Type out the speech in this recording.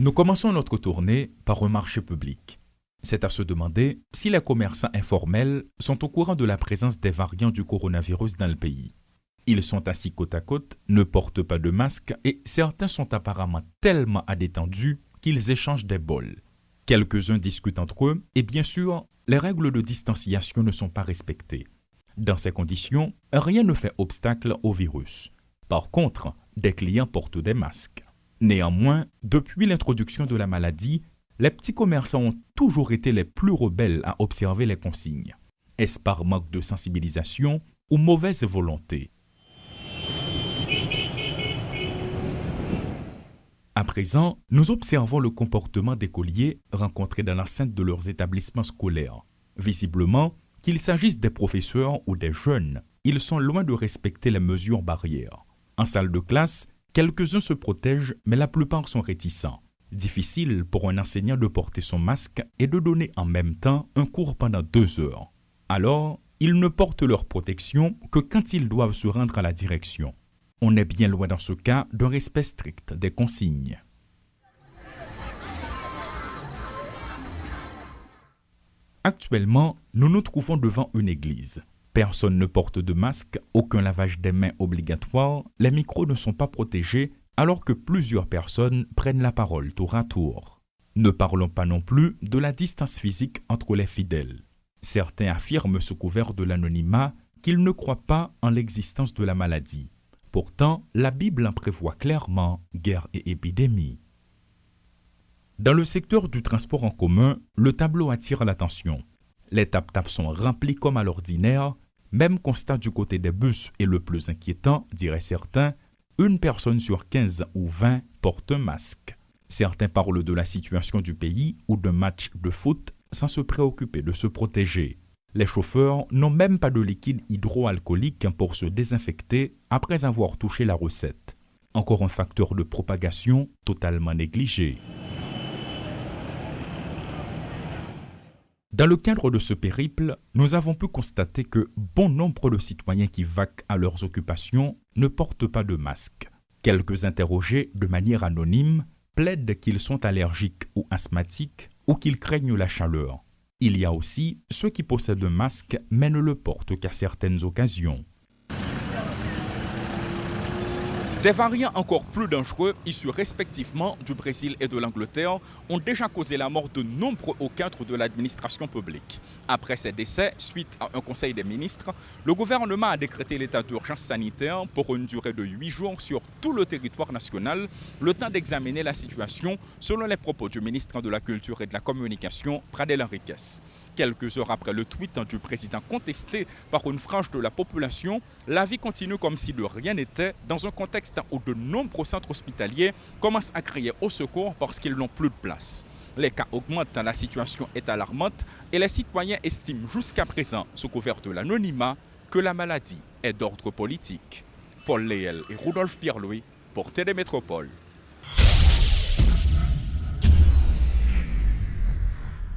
Nous commençons notre tournée par un marché public. C'est à se demander si les commerçants informels sont au courant de la présence des variants du coronavirus dans le pays. Ils sont assis côte à côte, ne portent pas de masque et certains sont apparemment tellement à détendus qu'ils échangent des bols. Quelques-uns discutent entre eux et bien sûr, les règles de distanciation ne sont pas respectées. Dans ces conditions, rien ne fait obstacle au virus. Par contre, des clients portent des masques. Néanmoins, depuis l'introduction de la maladie, les petits commerçants ont toujours été les plus rebelles à observer les consignes. Est-ce par manque de sensibilisation ou mauvaise volonté? À présent, nous observons le comportement des écoliers rencontrés dans l'enceinte de leurs établissements scolaires. Visiblement, qu'il s'agisse des professeurs ou des jeunes, ils sont loin de respecter les mesures barrières. En salle de classe, quelques-uns se protègent, mais la plupart sont réticents. Difficile pour un enseignant de porter son masque et de donner en même temps un cours pendant 2 heures. Alors, ils ne portent leur protection que quand ils doivent se rendre à la direction. On est bien loin dans ce cas d'un respect strict des consignes. Actuellement, nous nous trouvons devant une église. Personne ne porte de masque, aucun lavage des mains obligatoire, les micros ne sont pas protégés alors que plusieurs personnes prennent la parole tour à tour. Ne parlons pas non plus de la distance physique entre les fidèles. Certains affirment sous couvert de l'anonymat qu'ils ne croient pas en l'existence de la maladie. Pourtant, la Bible en prévoit clairement guerre et épidémie. Dans le secteur du transport en commun, le tableau attire l'attention. Les tap-tap sont remplis comme à l'ordinaire. Même constat du côté des bus et le plus inquiétant, diraient certains, une personne sur 15 ou 20 porte un masque. Certains parlent de la situation du pays ou d'un match de foot sans se préoccuper de se protéger. Les chauffeurs n'ont même pas de liquide hydroalcoolique pour se désinfecter après avoir touché la recette. Encore un facteur de propagation totalement négligé. Dans le cadre de ce périple, nous avons pu constater que bon nombre de citoyens qui vaquent à leurs occupations ne portent pas de masque. Quelques interrogés de manière anonyme plaident qu'ils sont allergiques ou asthmatiques ou qu'ils craignent la chaleur. Il y a aussi ceux qui possèdent un masque mais ne le portent qu'à certaines occasions. Des variants encore plus dangereux, issus respectivement du Brésil et de l'Angleterre, ont déjà causé la mort de nombreux hauts cadres de l'administration publique. Après ces décès, suite à un conseil des ministres, le gouvernement a décrété l'état d'urgence sanitaire pour une durée de 8 jours sur tout le territoire national, le temps d'examiner la situation selon les propos du ministre de la Culture et de la Communication, Pradel Henriques. Quelques heures après le tweet du président contesté par une frange de la population, la vie continue comme si de rien n'était dans un contexte où de nombreux centres hospitaliers commencent à crier au secours parce qu'ils n'ont plus de place. Les cas augmentent, la situation est alarmante et les citoyens estiment jusqu'à présent, sous couvert de l'anonymat, que la maladie est d'ordre politique. Paul Léel et Rudolf Pierre-Louis pour Télémétropole.